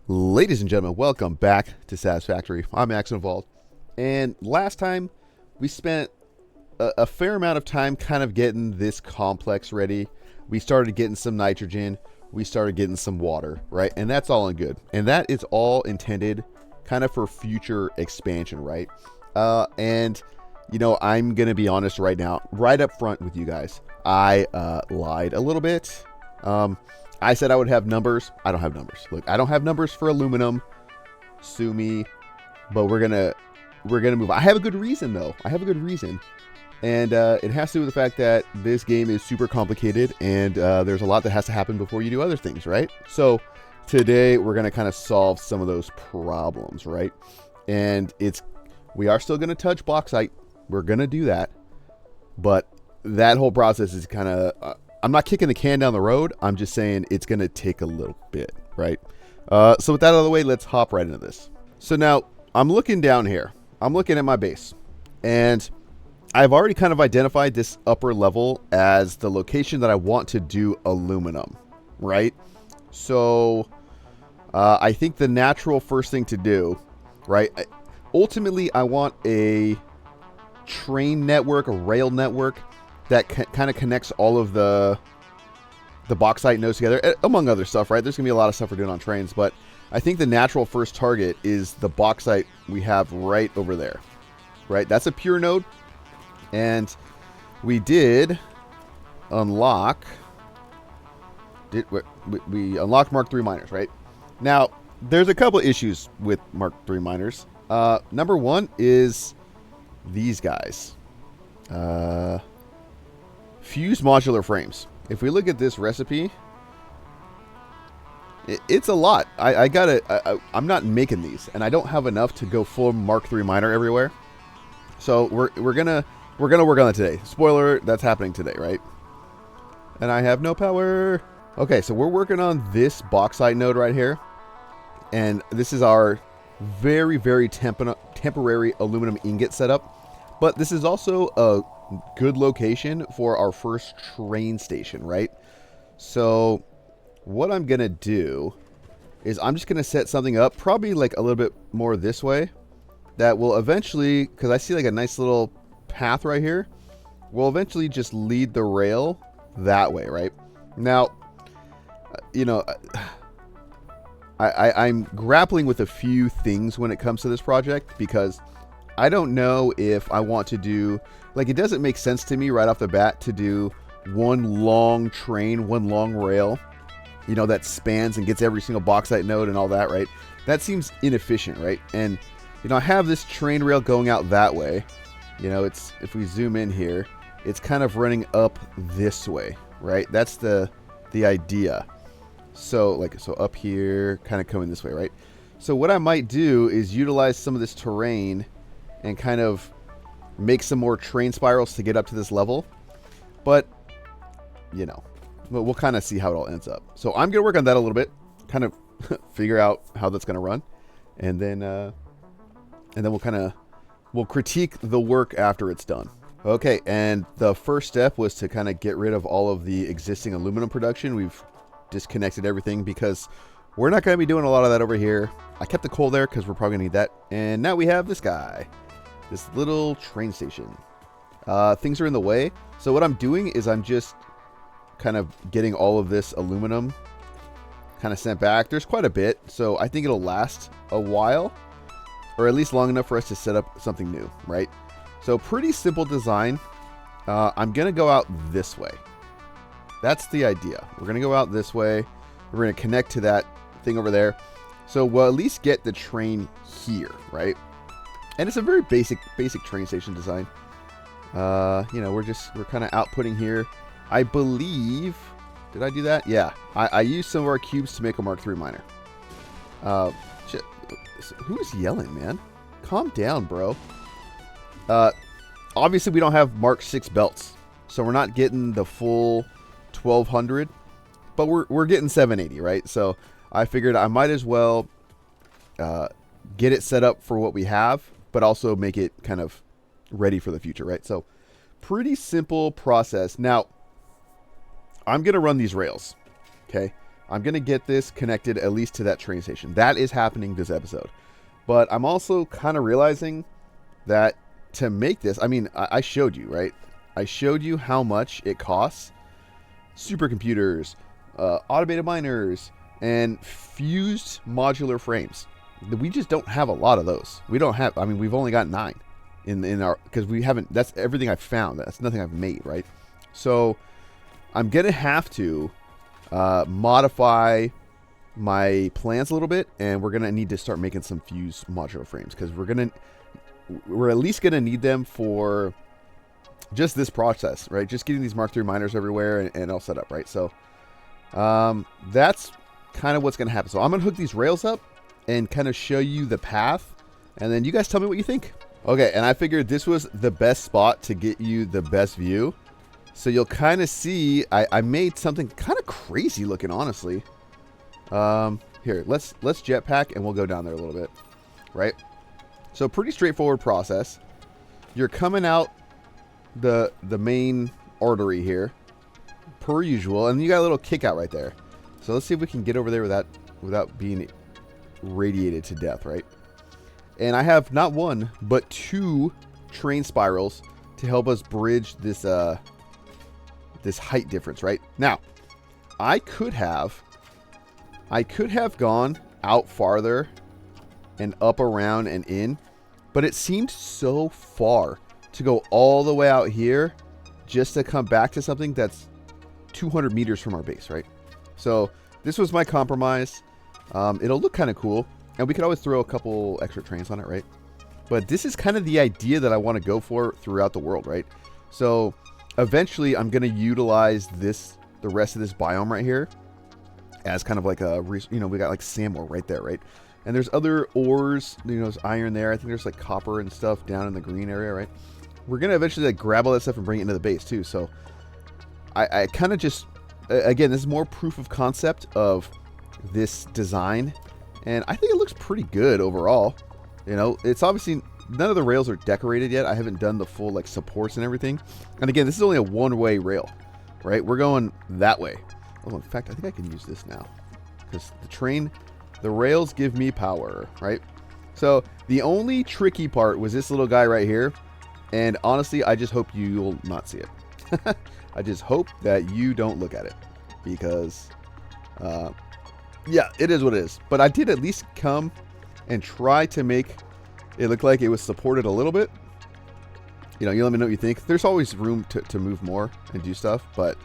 Ladies and gentlemen, welcome back to Satisfactory. I'm AxionEvolved. And last time, we spent a fair amount of time kind of getting this complex ready. We started getting some nitrogen. We started getting some water, right? And that's all in good. And that is all intended kind of for future expansion, right? And, you know, I'm going to be honest right now, right up front with you guys. I lied a little bit. I said I would have numbers. I don't have numbers. Look, I don't have numbers for aluminum. Sue me. But we're gonna move. I have a good reason though. I have a good reason. And it has to do with the fact that this game is super complicated and there's a lot that has to happen before you do other things, right? So today we're gonna kind of solve some of those problems, right? And we are still gonna touch bauxite. We're gonna do that. But that whole process is kind of I'm not kicking the can down the road. I'm just saying it's going to take a little bit, right? So with that out of the way, let's hop right into this. So now I'm looking down here. I'm looking at my base. And I've already kind of identified this upper level as the location that I want to do aluminum, right? So I think the natural first thing to do, right? Ultimately, I want a train network, a rail network that kind of connects all of the bauxite nodes together, among other stuff, right? There's going to be a lot of stuff we're doing on trains, but I think the natural first target is the bauxite we have right over there, right? That's a pure node, and we did unlock... We unlocked Mark III miners, right? Now, there's a couple issues with Mark III miners. Number one is these guys. Fused modular frames. If we look at this recipe, it's a lot. I'm not making these, and I don't have enough to go full Mark III miner everywhere. So we're gonna work on that today. Spoiler, that's happening today, right? And I have no power. Okay, so we're working on this bauxite node right here, and this is our very, very temporary aluminum ingot setup. But this is also a good location for our first train station, right? So what I'm gonna do is I'm just gonna set something up probably like a little bit more this way that will eventually, because I see like a nice little path right here, will eventually just lead the rail that way, right? Now, you know, I'm grappling with a few things when it comes to this project, because I don't know if I want to do, like, it doesn't make sense to me right off the bat to do one long train, one long rail, you know, that spans and gets every single bauxite node and all that, right? That seems inefficient, right? And, you know, I have this train rail going out that way. You know, it's, if we zoom in here, it's kind of running up this way, right? That's the idea. So, so up here, kind of coming this way, right? So what I might do is utilize some of this terrain and kind of make some more train spirals to get up to this level. But, you know, we'll kind of see how it all ends up. So I'm going to work on that a little bit, kind of figure out how that's going to run. And then we'll critique the work after it's done. Okay, and the first step was to kind of get rid of all of the existing aluminum production. We've disconnected everything because we're not going to be doing a lot of that over here. I kept the coal there because we're probably going to need that. And now we have this guy. This little train station. Things are in the way. So what I'm doing is I'm just kind of getting all of this aluminum kind of sent back. There's quite a bit, so I think it'll last a while, or at least long enough for us to set up something new, right? So pretty simple design. I'm going to go out this way. That's the idea. We're going to go out this way. We're going to connect to that thing over there. So we'll at least get the train here, right? And it's a very basic train station design. You know, we're kind of outputting here. I believe, did I do that? Yeah, I used some of our cubes to make a Mark III miner. Shit, who's yelling, man? Calm down, bro. Obviously we don't have Mark VI belts, so we're not getting the full 1200, but we're getting 780, right? So I figured I might as well get it set up for what we have, but also make it kind of ready for the future, right? So pretty simple process. Now, I'm going to run these rails, okay? I'm going to get this connected at least to that train station. That is happening this episode. But I'm also kind of realizing that to make this, I mean, I showed you, right? I showed you how much it costs. Supercomputers, automated miners, and fused modular frames. We just don't have a lot of those. We don't have, I mean, we've only got 9 in our, because we haven't, that's everything I've found. That's nothing I've made, right? So I'm going to have to modify my plans a little bit, and we're going to need to start making some fused modular frames, because we're at least going to need them for just this process, right? Just getting these Mark III miners everywhere and all set up, right? So that's kind of what's going to happen. So I'm going to hook these rails up and kind of show you the path, and then you guys tell me what you think. Okay, and I figured this was the best spot to get you the best view. So you'll kind of see, I made something kind of crazy looking, honestly. Here, let's jetpack and we'll go down there a little bit, right? So pretty straightforward process. You're coming out the main artery here, per usual, and you got a little kick out right there. So let's see if we can get over there without being radiated to death, right? And I have not 1 but 2 train spirals to help us bridge this this height difference, right? Now, I could have gone out farther and up, around, and in, but it seemed so far to go all the way out here just to come back to something that's 200 meters from our base, right? So this was my compromise. It'll look kind of cool, and we could always throw a couple extra trains on it, right? But this is kind of the idea that I want to go for throughout the world, right? So eventually I'm going to utilize the rest of this biome right here as kind of like a, we got like sand ore right there, right? And there's other ores, there's iron there. I think there's like copper and stuff down in the green area, right? We're going to eventually like grab all that stuff and bring it into the base too. So I kind of just, again, this is more proof of concept of this design. And I think it looks pretty good overall. It's obviously, none of the rails are decorated yet. I haven't done the full like supports and everything. And again, this is only a one-way rail, right? We're going that way. Oh, in fact, I think I can use this now, because the rails give me power, right? So the only tricky part was this little guy right here. And honestly, I just hope you'll not see it. I just hope that you don't look at it, because, yeah, it is what it is. But I did at least come and try to make it look like it was supported a little bit. You let me know what you think. There's always room to move more and do stuff. But,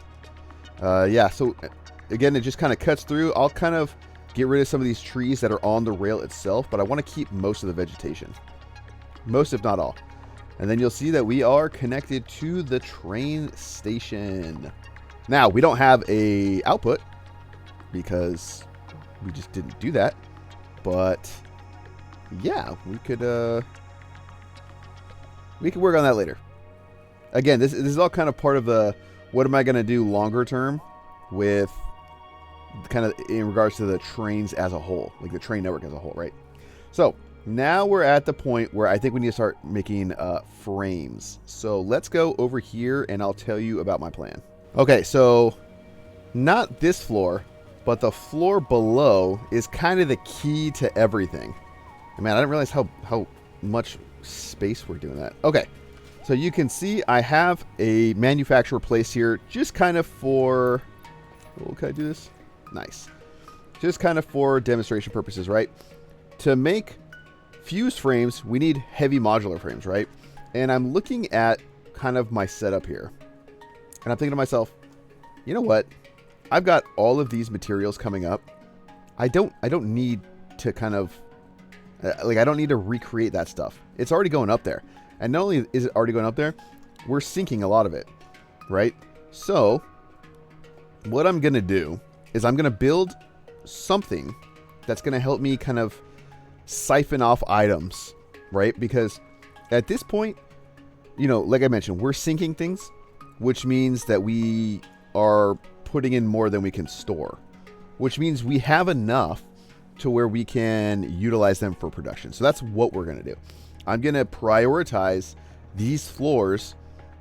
yeah, so, again, it just kind of cuts through. I'll kind of get rid of some of these trees that are on the rail itself, but I want to keep most of the vegetation. Most, if not all. And then you'll see that we are connected to the train station. Now, we don't have a output because we just didn't do that. But yeah, we could work on that later. Again, this is all kind of part of the what am I going to do longer term with kind of in regards to the trains as a whole, like the train network as a whole, right? So now we're at the point where I think we need to start making frames. So let's go over here and I'll tell you about my plan. Okay, so not this floor, but the floor below is kind of the key to everything. Man, I didn't realize how much space we're doing that. Okay, so you can see I have a manufacturer place here just kind of for... Oh, can I do this? Nice. Just kind of for demonstration purposes, right? To make fused frames, we need heavy modular frames, right? And I'm looking at kind of my setup here. And I'm thinking to myself, you know what? I've got all of these materials coming up. I don't need to kind of... I don't need to recreate that stuff. It's already going up there. And not only is it already going up there, we're sinking a lot of it, right? So what I'm going to do is I'm going to build something that's going to help me kind of siphon off items, right? Because at this point, like I mentioned, we're sinking things, which means that we are putting in more than we can store, which means we have enough to where we can utilize them for production. So that's what we're going to do. I'm going to prioritize these floors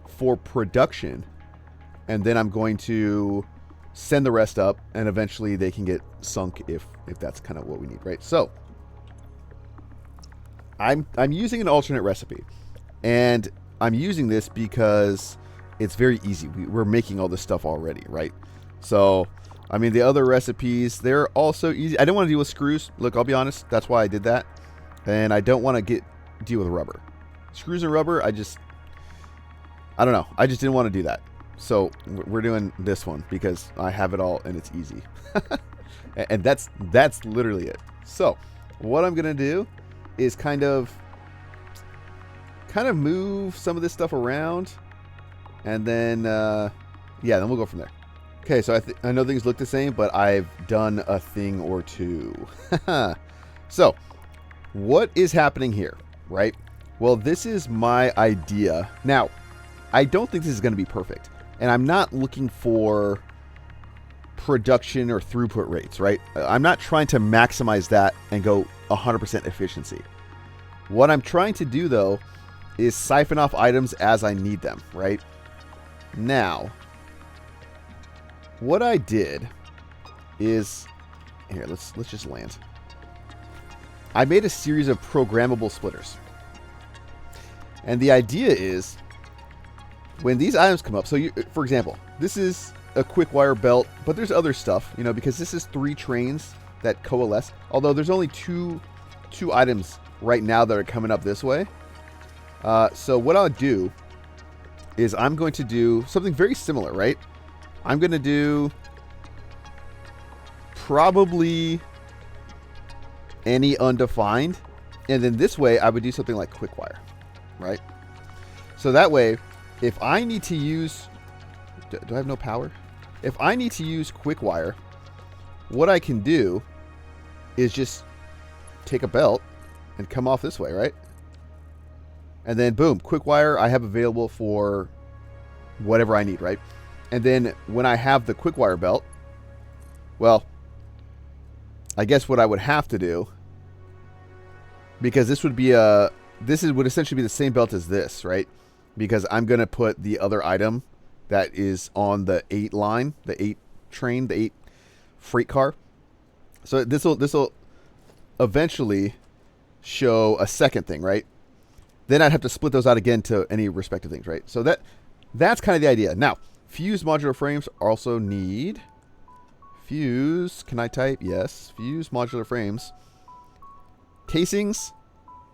for production, and then I'm going to send the rest up, and eventually they can get sunk if that's kind of what we need, right? So I'm using an alternate recipe, and I'm using this because it's very easy. We're making all this stuff already, right? So, I mean, the other recipes, they're also easy. I don't want to deal with screws. Look, I'll be honest. That's why I did that. And I don't want to deal with rubber. Screws and rubber, I don't know. I just didn't want to do that. So, we're doing this one because I have it all and it's easy. And that's literally it. So, what I'm going to do is kind of move some of this stuff around, and then yeah, then we'll go from there. Okay, so I know things look the same, but I've done a thing or two. So what is happening here, right? Well, this is my idea. Now, I don't think this is going to be perfect, and I'm not looking for production or throughput rates, right? I'm not trying to maximize that and go 100% efficiency. What I'm trying to do, though, is siphon off items as I need them, right? Now, what I did is, here, let's just land. I made a series of programmable splitters. And the idea is, when these items come up, so for example, this is a quick wire belt, but there's other stuff, you know, because this is 3 trains that coalesce, although there's only two items right now that are coming up this way. So what I'll do is I'm going to do something very similar, right? I'm going to do probably any undefined. And then this way I would do something like quick wire, right? So that way, if I need to use... Do I have no power? If I need to use quick wire, what I can do is just take a belt and come off this way, right? And then boom, quick wire I have available for whatever I need, right? And then when I have the quick wire belt, well, I guess what I would have to do, because this would be would essentially be the same belt as this, right? Because I'm going to put the other item that is on the 8 line, the 8 train, the 8 freight car. So this will eventually show a second thing, right? Then I'd have to split those out again to any respective things, right? So that's kind of the idea. Now, fused modular frames also need fuse. Can I type? Yes. Fused modular frames. Casings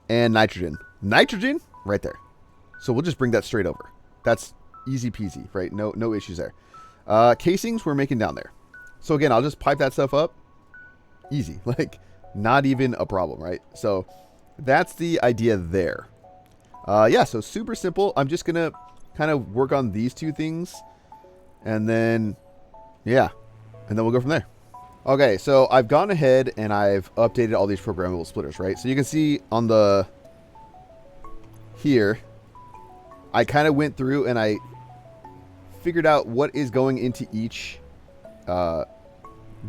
and nitrogen. Nitrogen right there. So we'll just bring that straight over. That's easy peasy, right? No issues there. Casings we're making down there. So again, I'll just pipe that stuff up. Easy. Like, not even a problem, right? So that's the idea there. Yeah, so super simple. I'm just going to kind of work on these 2 things. And then, yeah. And then we'll go from there. Okay, so I've gone ahead and I've updated all these programmable splitters, right? So you can see on the... Here, I kind of went through and I figured out what is going into each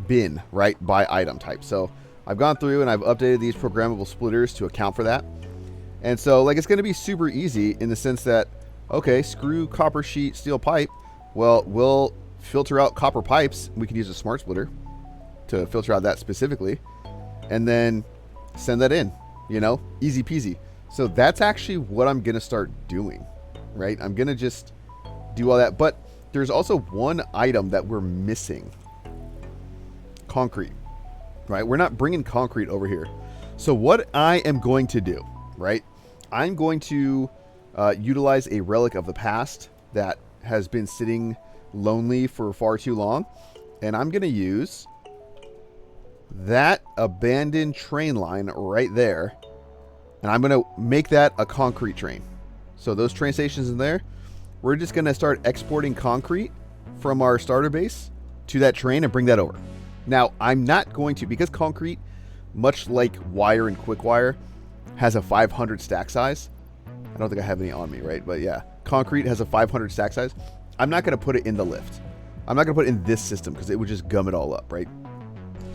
bin, right, by item type. So I've gone through and I've updated these programmable splitters to account for that. And so, like, it's going to be super easy in the sense that, okay, screw, copper sheet, steel pipe. Well, we'll filter out copper pipes. We can use a smart splitter to filter out that specifically. And then send that in, you know, easy peasy. So that's actually what I'm going to start doing, right? I'm going to just do all that. But there's also one item that we're missing. Concrete, right? We're not bringing concrete over here. So what I am going to do, right? I'm going to utilize a relic of the past that has been sitting lonely for far too long. And I'm going to use that abandoned train line right there. And I'm going to make that a concrete train. So those train stations in there, we're just going to start exporting concrete from our starter base to that train and bring that over. Now, I'm not going to, because concrete, much like wire and quick wire, has a 500 stack size. I don't think I have any on me, right? But yeah, concrete has a 500 stack size. I'm not going to put it in the lift. I'm not going to put it in this system because it would just gum it all up, right?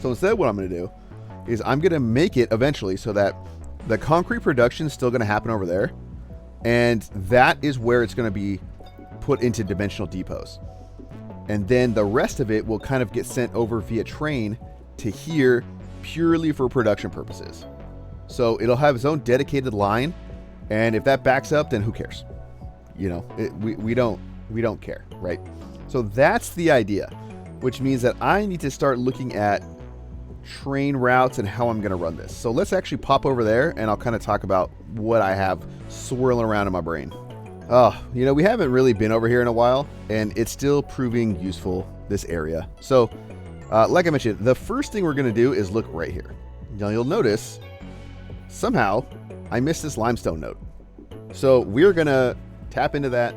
So instead, what I'm going to do is I'm going to make it eventually so that the concrete production is still going to happen over there. And that is where it's going to be put into dimensional depots. And then the rest of it will kind of get sent over via train to here purely for production purposes. So it'll have its own dedicated line, and if that backs up, then who cares? You know, we don't care, right? So that's the idea, which means that I need to start looking at train routes and how I'm going to run this. So let's actually pop over there, and I'll kind of talk about what I have swirling around in my brain. You know, we haven't really been over here in a while, and it's still proving useful, this area. So, like I mentioned, the first thing we're going to do is look right here. Now, you'll notice, somehow, I missed this limestone node. So, we're going to tap into that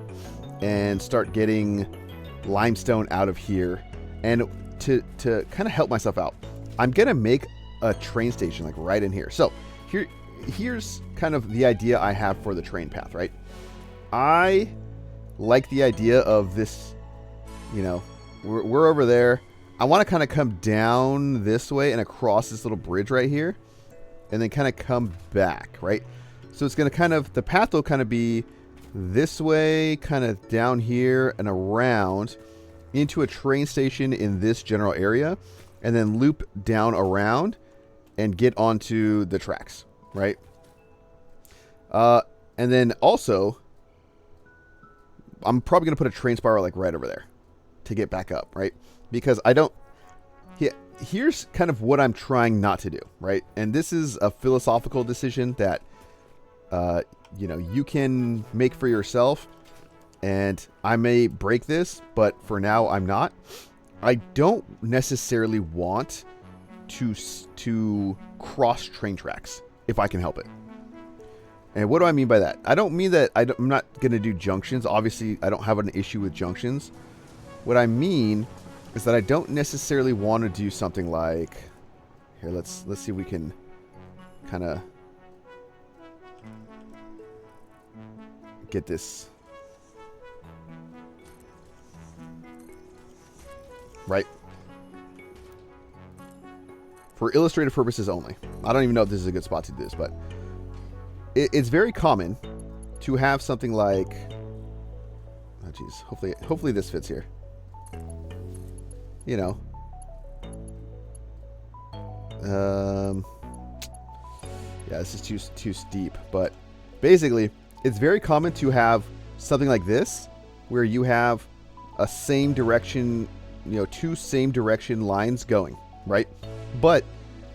and start getting limestone out of here. And to kind of help myself out, I'm going to make a train station, like right in here. So, here's kind of the idea I have for the train path, right? I like the idea of this, you know, we're over there. I want to kind of come down this way and across this little bridge right here, and then kind of come back, right? So it's going to kind of, the path will kind of be this way, kind of down here and around into a train station in this general area, and then loop down around and get onto the tracks, right? And then also, I'm probably going to put a train spiral like right over there to get back up, right? Because I don't... Here's kind of what I'm trying not to do, right? And this is a philosophical decision that, you know, you can make for yourself. And I may break this, but for now, I'm not. I don't necessarily want to cross train tracks if I can help it. And what do I mean by that? I don't mean that I'm not going to do junctions. Obviously, I don't have an issue with junctions. What I mean is that I don't necessarily want to do something like... Here, let's see if we can kind of get this... Right? For illustrative purposes only. I don't even know if this is a good spot to do this, but... It's very common to have something like, oh geez, hopefully this fits here. You know, yeah, this is too steep. But basically, it's very common to have something like this, where you have a same direction, you know, two same direction lines going, right? But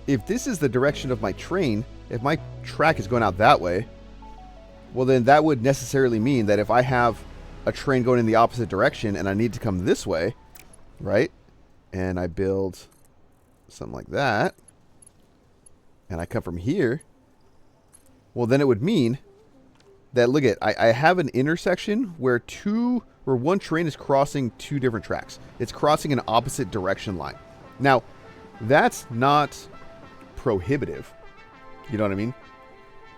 if this is the direction of my train, if my track is going out that way, well, then that would necessarily mean that if I have a train going in the opposite direction and I need to come this way, right? And I build something like that, and I come from here, well, then it would mean that, look at, I have an intersection where one train is crossing two different tracks. It's crossing an opposite direction line. Now, that's not prohibitive. You know what I mean?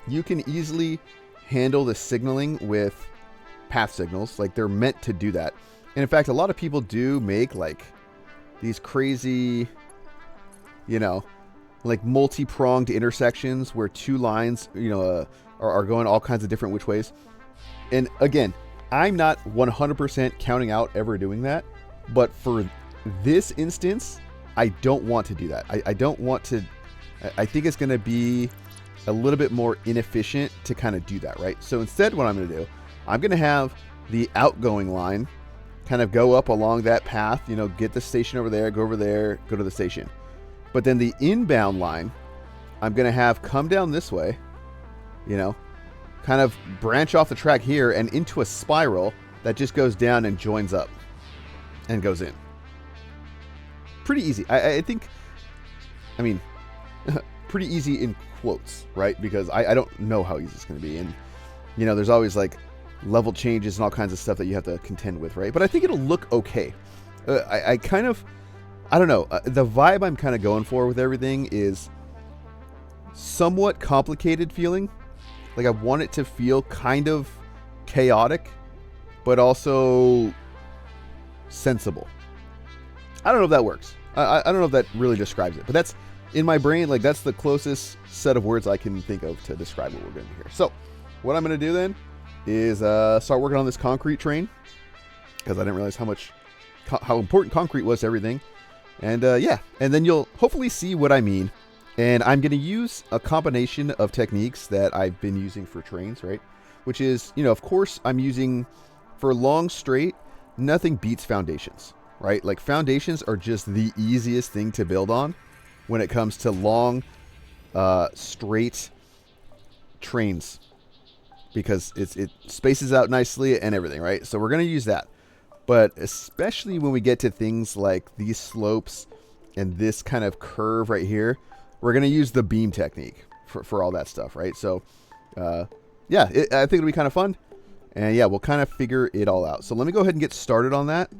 You can easily handle the signaling with path signals. Like, they're meant to do that. And in fact, a lot of people do make like these crazy, you know, like multi-pronged intersections where two lines, you know, are going all kinds of different which ways. And again, I'm not 100% counting out ever doing that. But for this instance, I don't want to do that. I don't want to... I think it's going to be a little bit more inefficient to kind of do that, right? So instead, what I'm going to do, I'm going to have the outgoing line kind of go up along that path, you know, get the station over there, go to the station. But then the inbound line, I'm going to have come down this way, you know, kind of branch off the track here and into a spiral that just goes down and joins up and goes in. Pretty easy. I think, I mean... pretty easy in quotes, right? Because I don't know how easy it's going to be. And, you know, there's always like level changes and all kinds of stuff that you have to contend with, right? But I think it'll look okay. I don't know. The vibe I'm kind of going for with everything is somewhat complicated feeling. Like, I want it to feel kind of chaotic, but also sensible. I don't know if that works. I don't know if that really describes it, but that's... in my brain, like, that's the closest set of words I can think of to describe what we're doing here. So, what I'm going to do then is start working on this concrete train, because I didn't realize how much how important concrete was to everything. And yeah, and then you'll hopefully see what I mean. And I'm going to use a combination of techniques that I've been using for trains, right? Which is, of course, I'm using for long straight, nothing beats foundations, right? Like foundations are just the easiest thing to build on when it comes to long, straight trains, because it spaces out nicely and everything, right? So we're going to use that. But especially when we get to things like these slopes and this kind of curve right here, we're going to use the beam technique for all that stuff, right? So, yeah, I think it'll be kind of fun. And yeah, we'll kind of figure it all out. So let me go ahead and get started on that.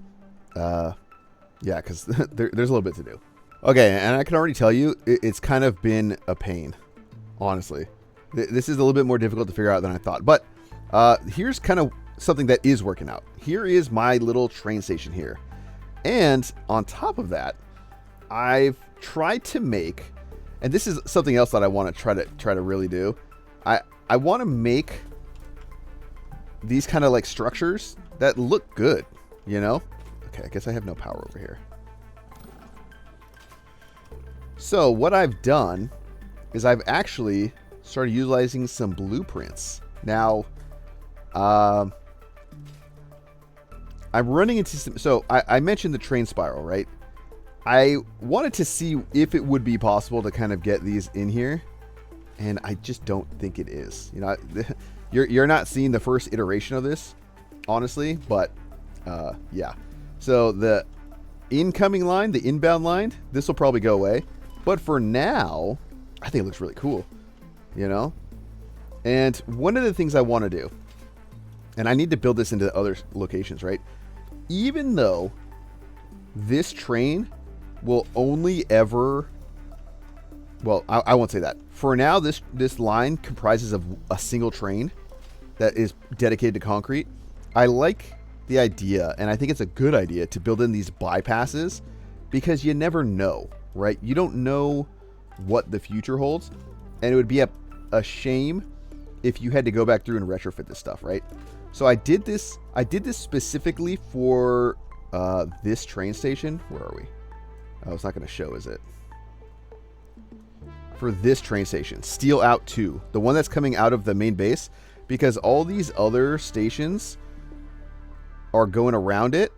Yeah, because there's a little bit to do. Okay, and I can already tell you, it's kind of been a pain, honestly. This is a little bit more difficult to figure out than I thought. But here's kind of something that is working out. Here is my little train station here. And on top of that, I've tried to make, and this is something else that I want to try to really do. I want to make these kind of like structures that look good, Okay, I guess I have no power over here. So what I've done is I've actually started utilizing some blueprints. Now, I'm running into some, so I mentioned the train spiral, right? I wanted to see if it would be possible to kind of get these in here, and I just don't think it is. You're not seeing the first iteration of this, honestly, but yeah. So the incoming line, the inbound line, this will probably go away. But for now, I think it looks really cool, And one of the things I want to do, and I need to build this into other locations, right? Even though this train will only ever, well, I won't say that. For now, this line comprises of a single train that is dedicated to concrete. I like the idea, and I think it's a good idea to build in these bypasses, because you never know, right? You don't know what the future holds, and it would be a shame if you had to go back through and retrofit this stuff, right? So I did this specifically for this train station. Where are we? Oh, it's not going to show, is it? For this train station, Steel Out 2, the one that's coming out of the main base, because all these other stations are going around it,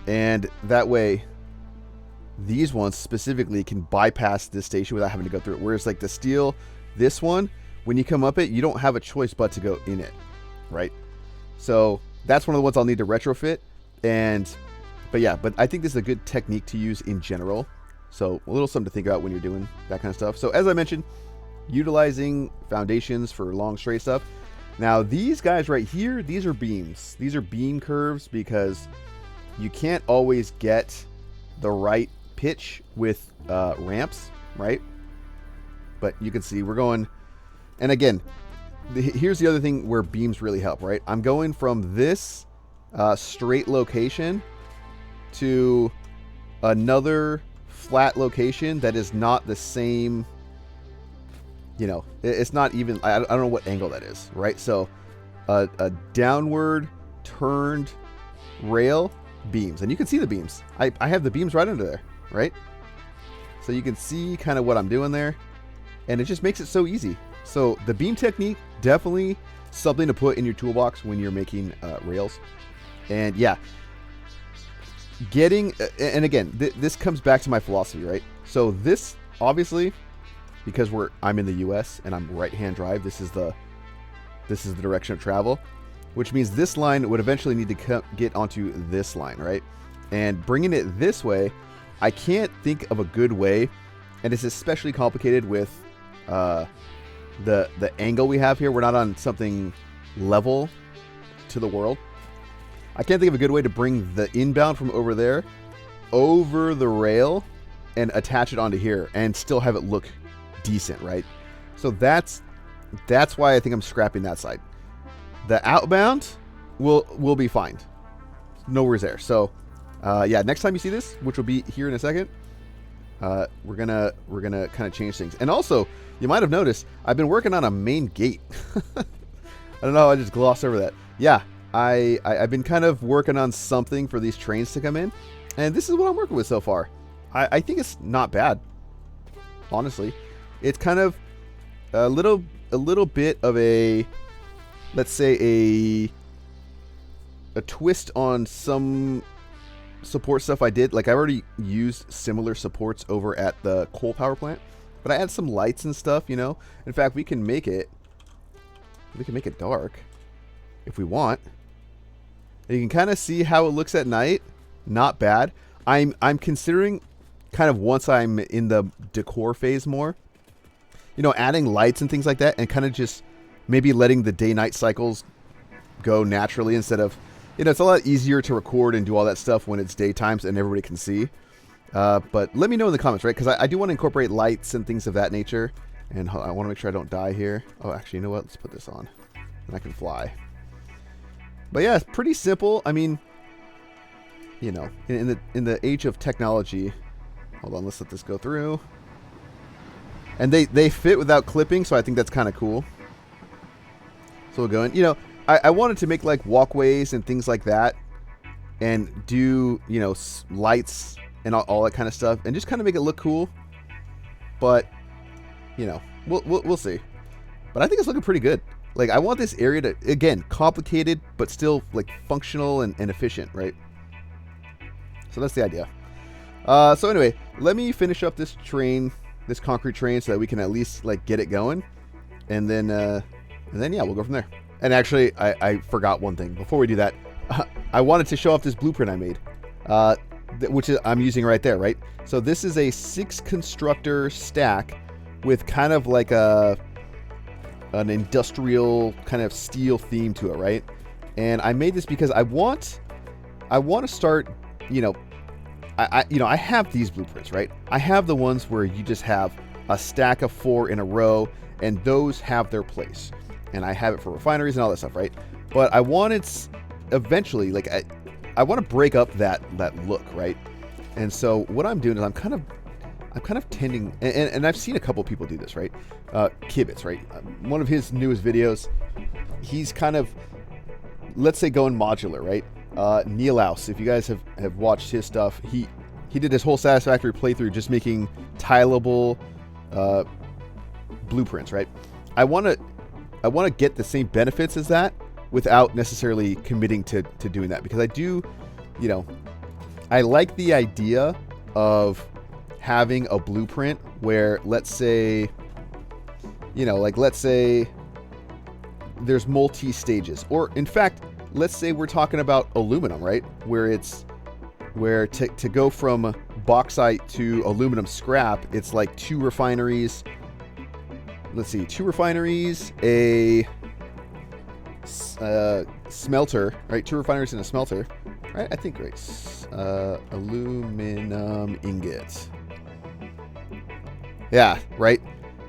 and that way these ones specifically can bypass this station without having to go through it. Whereas like the steel, this one, when you come up it, you don't have a choice but to go in it, right? So that's one of the ones I'll need to retrofit. But I think this is a good technique to use in general. So a little something to think about when you're doing that kind of stuff. So as I mentioned, utilizing foundations for long straight stuff. Now these guys right here, these are beams. These are beam curves, because you can't always get the right pitch with ramps, right? But you can see we're going, and again, here's the other thing where beams really help, right? I'm going from this straight location to another flat location that is not the same, it's not even, I don't know what angle that is, right? So a downward turned rail, beams, and you can see the beams. I have the beams right under there, right? So you can see kind of what I'm doing there, and it just makes it so easy. So the beam technique, definitely something to put in your toolbox when you're making rails. And yeah, and again, this comes back to my philosophy, right? So this, obviously, because I'm in the US and I'm right-hand drive, this is the direction of travel, which means this line would eventually need to get onto this line, right? And bringing it this way, I can't think of a good way, and it's especially complicated with the angle we have here. We're not on something level to the world. I can't think of a good way to bring the inbound from over there over the rail and attach it onto here and still have it look decent, right? So that's why I think I'm scrapping that side. The outbound will be fine. No worries there. So yeah, next time you see this, which will be here in a second, we're gonna kind of change things. And also, you might have noticed I've been working on a main gate. I don't know, I just glossed over that. Yeah, I've been kind of working on something for these trains to come in, and this is what I'm working with so far. I think it's not bad, honestly. It's kind of a little bit of a, let's say, a twist on some support stuff I did. Like, I already used similar supports over at the coal power plant, but I add some lights and stuff, you know. In fact, we can make it dark if we want. And you can kind of see how it looks at night. Not bad. I'm considering, kind of once I'm in the decor phase more, you know, adding lights and things like that, and kind of just maybe letting the day-night cycles go naturally instead of, you know, it's a lot easier to record and do all that stuff when it's daytimes and everybody can see. But let me know in the comments, right? Because I do want to incorporate lights and things of that nature. And I want to make sure I don't die here. Oh, actually, you know what? Let's put this on. And I can fly. But yeah, it's pretty simple. I mean, you know, in the age of technology. Hold on, let's let this go through. And they fit without clipping, so I think that's kind of cool. So we'll go in. You know, I wanted to make like walkways and things like that, and do, you know, lights and all that kind of stuff, and just kind of make it look cool. But, you know, we'll see. But I think it's looking pretty good. Like, I want this area to, again, complicated, but still, like, functional and efficient, right? So that's the idea. So anyway, let me finish up this train, this concrete train, so that we can at least, like, get it going. And then, yeah, we'll go from there. And actually, I forgot one thing. Before we do that, I wanted to show off this blueprint I made, which I'm using right there, right? So this is a 6-constructor stack with kind of like an industrial kind of steel theme to it, right? And I made this because I want to start, you know, I have these blueprints, right? I have the ones where you just have a stack of 4 in a row, and those have their place. And I have it for refineries and all that stuff, right? But I wanted eventually, like, I want to break up that look, right? And so what I'm doing is I'm kind of tending, and I've seen a couple people do this, right? Kibitz, right? One of his newest videos, he's kind of, let's say, going modular, right? Neelaus, if you guys have watched his stuff, he did his whole Satisfactory playthrough just making tileable blueprints, right? I want to get the same benefits as that without necessarily committing to doing that, because I do, you know, I like the idea of having a blueprint where, let's say, you know, like, let's say there's multi-stages, or in fact, let's say we're talking about aluminum, right? Where to go from bauxite to aluminum scrap, it's like 2 refineries. Let's see, 2 refineries, a smelter, right? 2 refineries and a smelter, right? I think, right? Aluminum ingot. Yeah, right?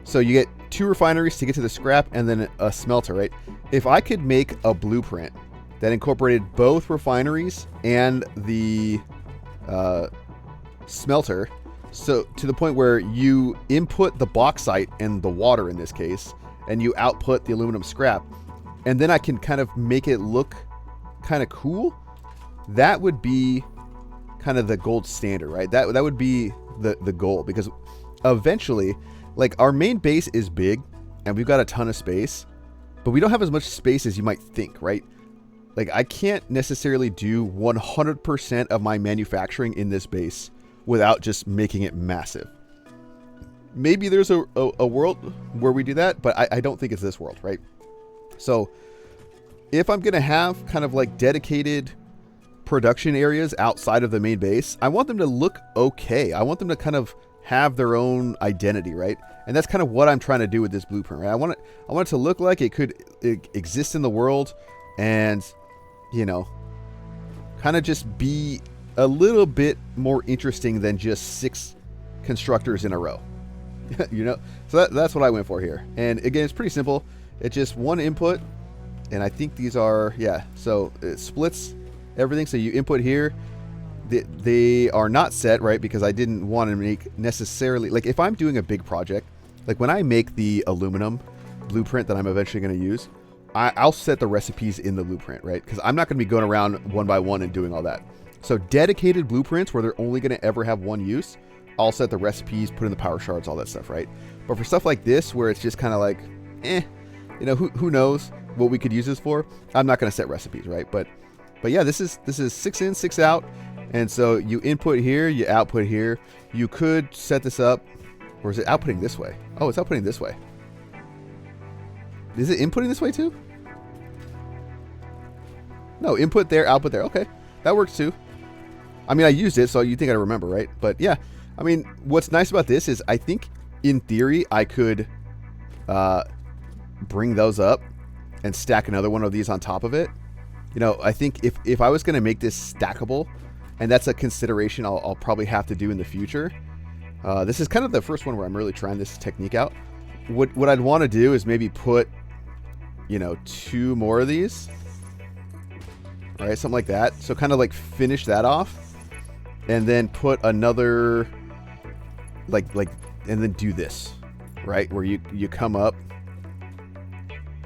So you get 2 refineries to get to the scrap, and then a smelter, right? If I could make a blueprint that incorporated both refineries and the smelter, so to the point where you input the bauxite and the water in this case, and you output the aluminum scrap, and then I can kind of make it look kind of cool, that would be kind of the gold standard, right? That would be the goal, because eventually, like, our main base is big and we've got a ton of space, but we don't have as much space as you might think, right? Like, I can't necessarily do 100% of my manufacturing in this base without just making it massive. Maybe there's a world where we do that, but I don't think it's this world, right? So if I'm going to have kind of like dedicated production areas outside of the main base, I want them to look okay. I want them to kind of have their own identity, right? And that's kind of what I'm trying to do with this blueprint, right? I want it to look like it could exist in the world, and, you know, kind of just be a little bit more interesting than just 6 constructors in a row. You know, so that's what I went for here. And again, it's pretty simple. It's just 1 input, and I think these are, yeah, so it splits everything. So you input here, they are not set, right? Because I didn't want to make necessarily, like, if I'm doing a big project, like when I make the aluminum blueprint that I'm eventually going to use, I'll set the recipes in the blueprint, right? Because I'm not going to be going around one by one and doing all that. So dedicated blueprints where they're only going to ever have one use, I'll set the recipes, put in the power shards, all that stuff, right? But for stuff like this, where it's just kind of like, you know, who knows what we could use this for? I'm not going to set recipes, right? But yeah, this is 6 in, 6 out. And so you input here, you output here. You could set this up, or is it outputting this way? Oh, it's outputting this way. Is it inputting this way too? No, input there, output there. Okay, that works too. I mean, I used it, so you think I remember, right? But yeah, I mean, what's nice about this is I think in theory I could bring those up and stack another one of these on top of it. You know, I think if I was going to make this stackable, and that's a consideration I'll probably have to do in the future. This is kind of the first one where I'm really trying this technique out. What I'd want to do is maybe put, you know, 2 more of these, right? Something like that. So kind of like finish that off, and then put another, like, and then do this, right? Where you come up.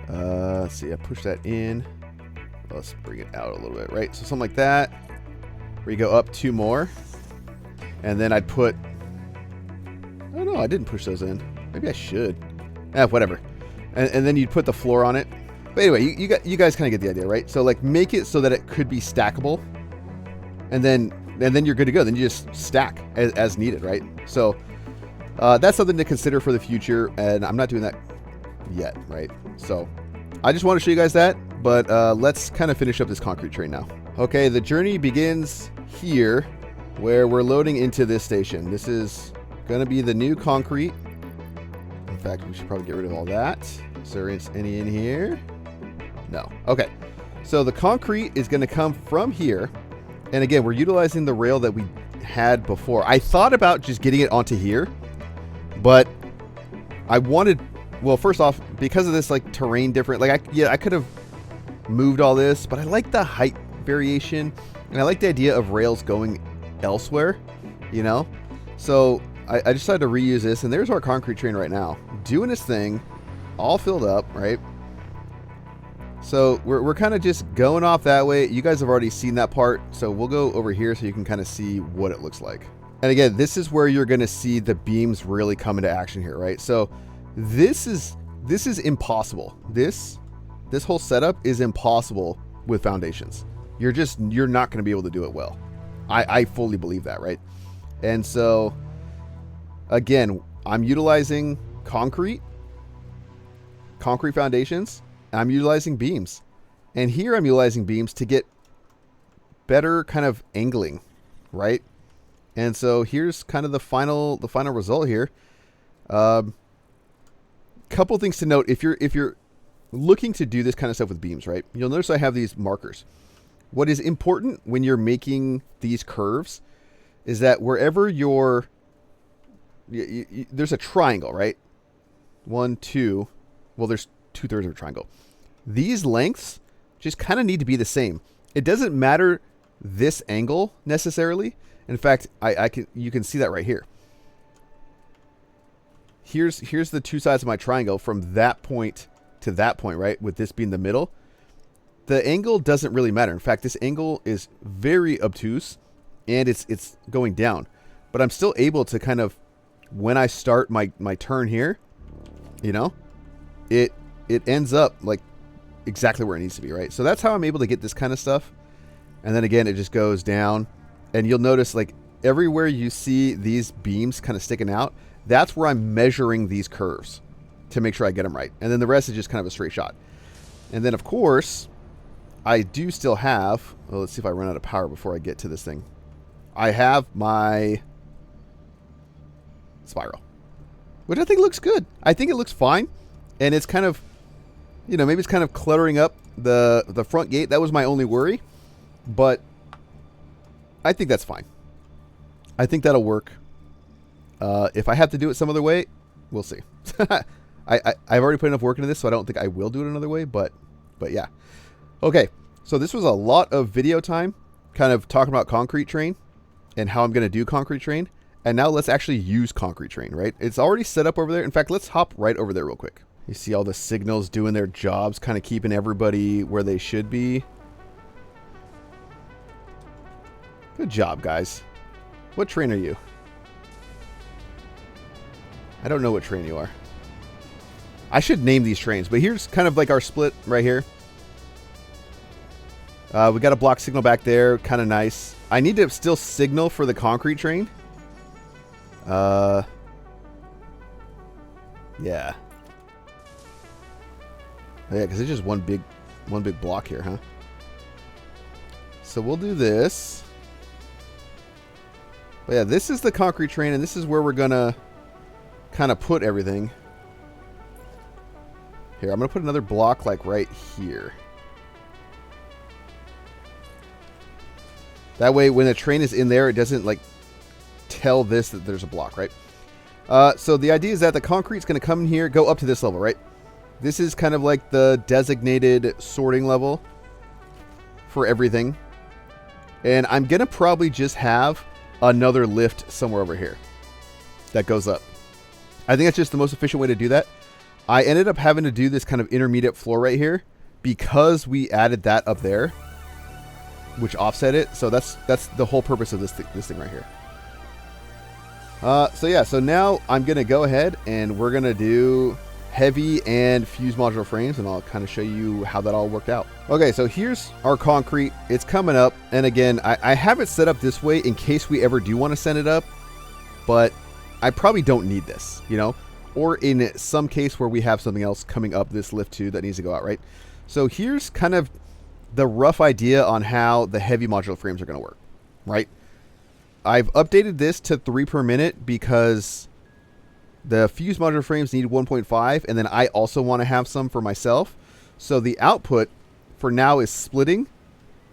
Let's see. I push that in. Let's bring it out a little bit, right? So something like that, where you go up 2 more, and then I'd put. Oh no, I didn't push those in. Maybe I should. Whatever. And then you'd put the floor on it. But anyway, you guys kind of get the idea, right? So like make it so that it could be stackable, and then you're good to go. Then you just stack as needed, right? So that's something to consider for the future, and I'm not doing that yet, right? So I just want to show you guys that, but let's kind of finish up this concrete train now. Okay, the journey begins here, where we're loading into this station. This is going to be the new concrete. In fact, we should probably get rid of all that. Is there any in here? No. Okay. So the concrete is going to come from here. And again, we're utilizing the rail that we had before. I thought about just getting it onto here, but I wanted, well, first off, because of this like terrain different, like I could have moved all this, but I like the height variation, and I like the idea of rails going elsewhere, you know? So I decided to reuse this, and there's our concrete train right now, doing its thing, all filled up, right? So we're kind of just going off that way. You guys have already seen that part, so we'll go over here so you can kind of see what it looks like. And again, this is where you're going to see the beams really come into action here, right? So this is impossible. This whole setup is impossible with foundations. You're not going to be able to do it well. I fully believe that, right? And so again, I'm utilizing concrete foundations. I'm utilizing beams, and here I'm utilizing beams to get better kind of angling, right? And so here's kind of the final result here. Couple things to note if you're looking to do this kind of stuff with beams, right? You'll notice I have these markers. What is important when you're making these curves is that wherever there's a triangle, right? 1, 2. Well, there's 2/3 of a triangle. These lengths just kind of need to be the same. It doesn't matter this angle necessarily. In fact, you can see that right here. Here's the 2 sides of my triangle from that point to that point, right? With this being the middle. The angle doesn't really matter. In fact, this angle is very obtuse, and it's going down. But I'm still able to kind of, when I start my turn here, you know, it ends up like exactly where it needs to be, right? So that's how I'm able to get this kind of stuff. And then again, it just goes down, and you'll notice like everywhere you see these beams kind of sticking out, that's where I'm measuring these curves to make sure I get them right. And then the rest is just kind of a straight shot. And then of course, I do still have, well, let's see if I run out of power before I get to this thing. I have my spiral, which I think looks good. I think it looks fine. And it's kind of, you know, maybe it's kind of cluttering up the front gate. That was my only worry. But I think that's fine. I think that'll work. If I have to do it some other way, we'll see. I've already put enough work into this, so I don't think I will do it another way. But yeah. Okay, so this was a lot of video time, kind of talking about concrete train and how I'm going to do concrete train. And now let's actually use concrete train, right? It's already set up over there. In fact, let's hop right over there real quick. You see all the signals doing their jobs, kind of keeping everybody where they should be. Good job, guys. What train are you? I don't know what train you are. I should name these trains, but here's kind of like our split right here. We got a block signal back there, kind of nice. I need to still signal for the concrete train. Yeah. Yeah, because it's just one big block here, huh? So we'll do this. But yeah, this is the concrete train, and this is where we're gonna kind of put everything. Here, I'm gonna put another block like right here. That way, when the train is in there, it doesn't like tell this that there's a block, right? So the idea is that the concrete's going to come in here, go up to this level, right? This is kind of like the designated sorting level for everything. And I'm going to probably just have another lift somewhere over here that goes up. I think that's just the most efficient way to do that. I ended up having to do this kind of intermediate floor right here because we added that up there, which offset it. So that's the whole purpose of this thing right here. So yeah, so now I'm going to go ahead and we're going to do heavy and fused modular frames, and I'll kind of show you how that all worked out. Okay, so here's our concrete. It's coming up, and again, I have it set up this way in case we ever do want to send it up, but I probably don't need this, you know, or in some case where we have something else coming up this lift too that needs to go out, right? So here's kind of the rough idea on how the heavy modular frames are going to work, right? I've updated this to 3 per minute because the fused modular frames need 1.5, and then I also want to have some for myself. So the output for now is splitting,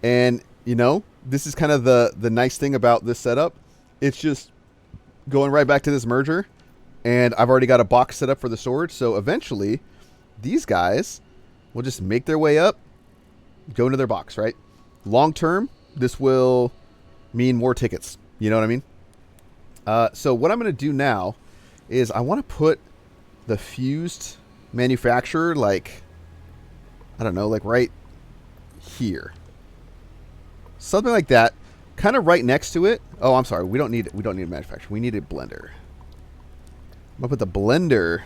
and you know, this is kind of the nice thing about this setup. It's just going right back to this merger, and I've already got a box set up for the storage. So eventually, these guys will just make their way up, go into their box, right? Long term, this will mean more tickets. You know what I mean? So what I'm going to do now is I want to put the fused manufacturer, like, I don't know, like right here. Something like that, kind of right next to it. Oh, I'm sorry. We don't need a manufacturer. We need a blender. I'm going to put the blender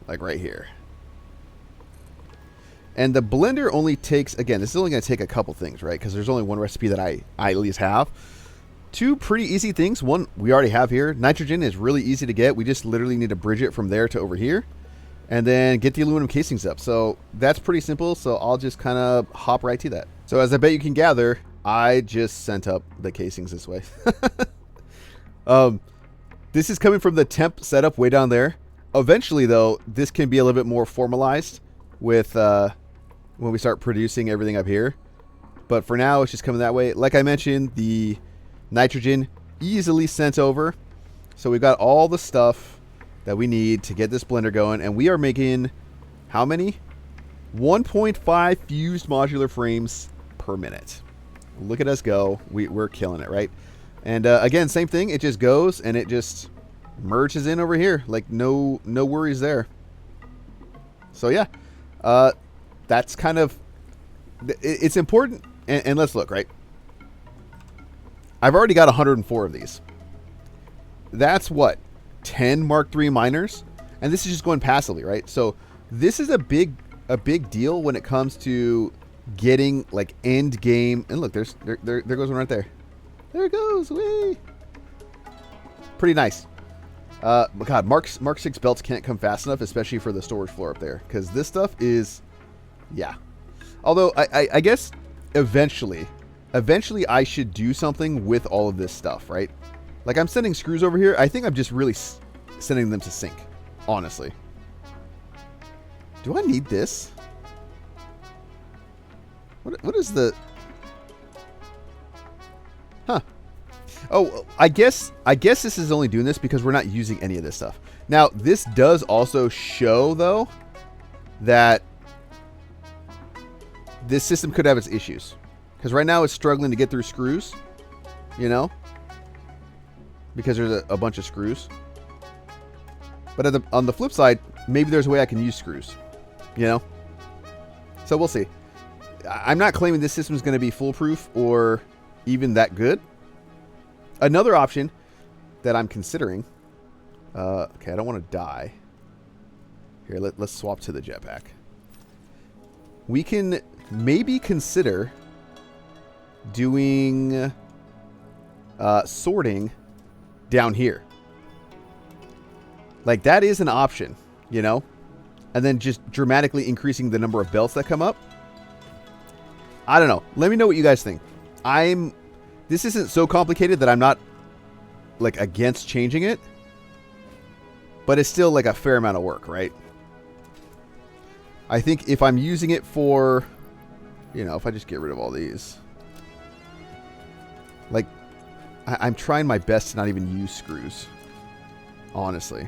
like right here. And the blender only takes, again, this is only going to take a couple things, right? Because there's only one recipe that I at least have. 2 pretty easy things. One we already have here. Nitrogen is really easy to get. We just literally need to bridge it from there to over here. And then get the aluminum casings up. So that's pretty simple. So I'll just kind of hop right to that. So as I bet you can gather, I just sent up the casings this way. This is coming from the temp setup way down there. Eventually, though, this can be a little bit more formalized with when we start producing everything up here. But for now, it's just coming that way. Like I mentioned, the nitrogen easily sent over. So we've got all the stuff that we need to get this blender going. And we are making how many? 1.5 fused modular frames per minute. Look at us go. We're killing it, right? And again, same thing. It just goes and it just merges in over here. Like no worries there. So yeah, that's kind of, it's important. And let's look, right? I've already got 104 of these. That's what? 10 Mark III miners? And this is just going passively, right? So this is a big deal when it comes to getting like end game. And look, there goes one right there. There it goes. Whee! Pretty nice. But God, Mark 6 belts can't come fast enough, especially for the storage floor up there. Because this stuff is, yeah. Although I guess eventually I should do something with all of this stuff, right? Like I'm sending screws over here. I think I'm just really sending them to sink, honestly. Do I need this? What is the... Huh. Oh, I guess this is only doing this because we're not using any of this stuff. Now, this does also show, though, that this system could have its issues. Because right now it's struggling to get through screws, you know, because there's a bunch of screws. But on the flip side, maybe there's a way I can use screws, you know? So we'll see. I'm not claiming this system is going to be foolproof or even that good. Another option that I'm considering, okay, I don't want to die. Here, let's swap to the jetpack. We can maybe consider doing sorting down here. Like, that is an option, you know? And then just dramatically increasing the number of belts that come up. I don't know. Let me know what you guys think. This isn't so complicated that I'm not, like, against changing it. But it's still, like, a fair amount of work, right? I think if I'm using it for, you know, if I just get rid of all these. Like, I'm trying my best to not even use screws. Honestly.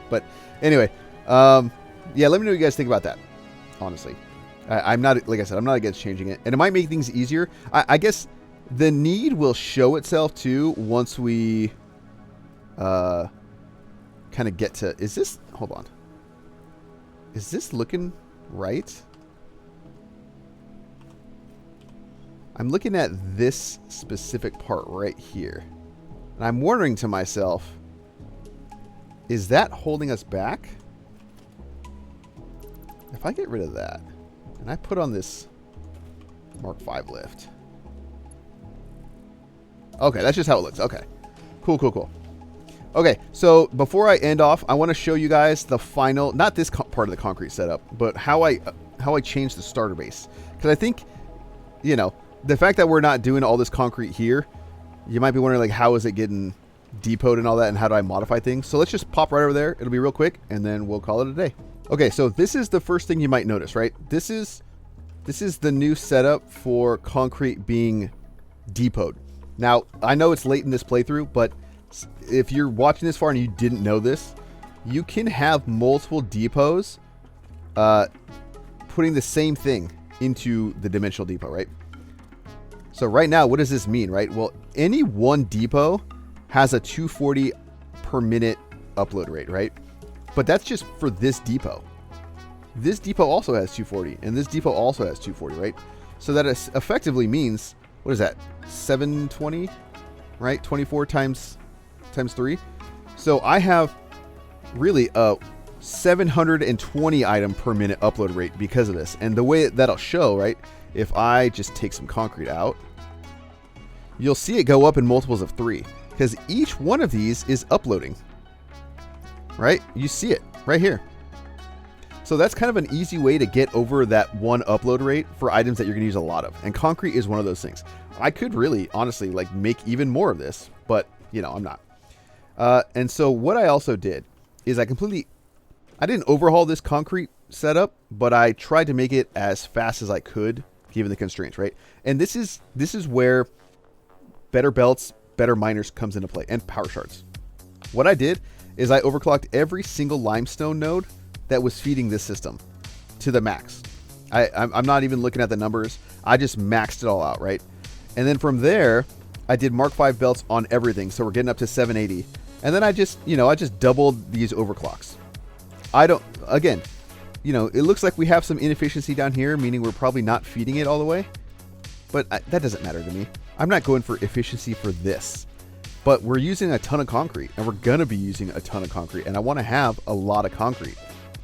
But anyway, yeah, let me know what you guys think about that. Honestly. I'm not, like I said, I'm not against changing it. And it might make things easier. I guess the need will show itself too once we kind of get to... Is this... Hold on. Is this looking right? I'm looking at this specific part right here. And I'm wondering to myself, is that holding us back? If I get rid of that, and I put on this Mark V lift. Okay, that's just how it looks. Okay. Cool, cool, cool. Okay, so before I end off, I want to show you guys the final, not this part of the concrete setup, but how I changed the starter base. Because I think, you know, the fact that we're not doing all this concrete here, you might be wondering, like, how is it getting depotted and all that, and how do I modify things? So let's just pop right over there. It'll be real quick, and then we'll call it a day. Okay, so this is the first thing you might notice, right? This is the new setup for concrete being depoted. Now, I know it's late in this playthrough, but if you're watching this far and you didn't know this, you can have multiple depots putting the same thing into the dimensional depot, right? So right now, what does this mean, right? Well, any one depot has a 240 per minute upload rate, right? But that's just for this depot. This depot also has 240, and this depot also has 240, right? So that effectively means, what is that? 720, right? 24 times 3. So I have really a 720 item per minute upload rate because of this. And the way that'll show, right? If I just take some concrete out, you'll see it go up in multiples of 3 because each one of these is uploading, right? You see it right here. So that's kind of an easy way to get over that one upload rate for items that you're going to use a lot of. And concrete is one of those things. I could really, honestly, like, make even more of this, but, you know, I'm not. And so what I also did is I didn't overhaul this concrete setup, but I tried to make it as fast as I could, given the constraints, right? And this is where better belts, better miners comes into play, and power shards. What I did is I overclocked every single limestone node that was feeding this system to the max. I'm not even looking at the numbers. I just maxed it all out, right? And then from there, I did Mark V belts on everything. So we're getting up to 780. And then I just doubled these overclocks. Again, you know, it looks like we have some inefficiency down here, meaning we're probably not feeding it all the way. But that doesn't matter to me. I'm not going for efficiency for this. But we're using a ton of concrete, and we're going to be using a ton of concrete. And I want to have a lot of concrete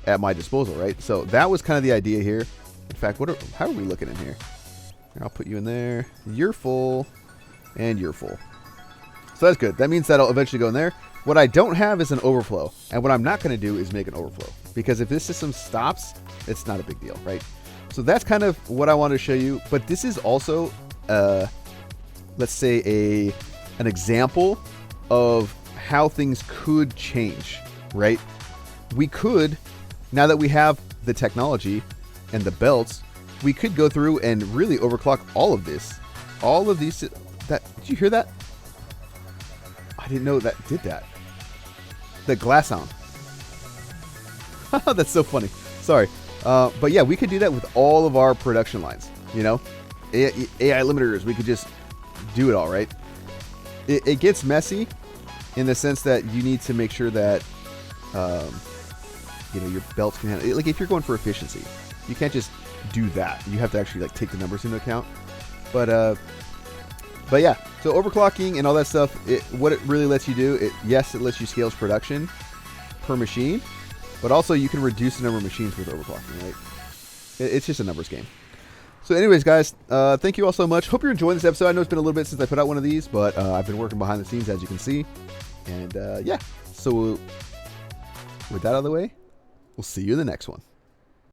at my disposal, right? So that was kind of the idea here. In fact, how are we looking in here? I'll put you in there. You're full, and you're full. So that's good. That means that'll eventually go in there. What I don't have is an overflow. And what I'm not going to do is make an overflow. Because if this system stops, it's not a big deal, right? So that's kind of what I want to show you. But this is also, let's say, an example of how things could change, right? We could, now that we have the technology and the belts, we could go through and really overclock all of this. All of these. Did you hear that? I didn't know that did that. The glass sound. That's so funny. Sorry. But yeah, we could do that with all of our production lines. You know, AI limiters, we could just do it all, right? It gets messy in the sense that you need to make sure that you know, your belts can handle. Like if you're going for efficiency, you can't just do that. You have to actually like take the numbers into account. But yeah. So overclocking and all that stuff, what it really lets you do, yes, it lets you scale production per machine, but also you can reduce the number of machines with overclocking, right? It's just a numbers game. So anyways, guys, thank you all so much. Hope you're enjoying this episode. I know it's been a little bit since I put out one of these, but I've been working behind the scenes, as you can see. And yeah, so with that out of the way, we'll see you in the next one.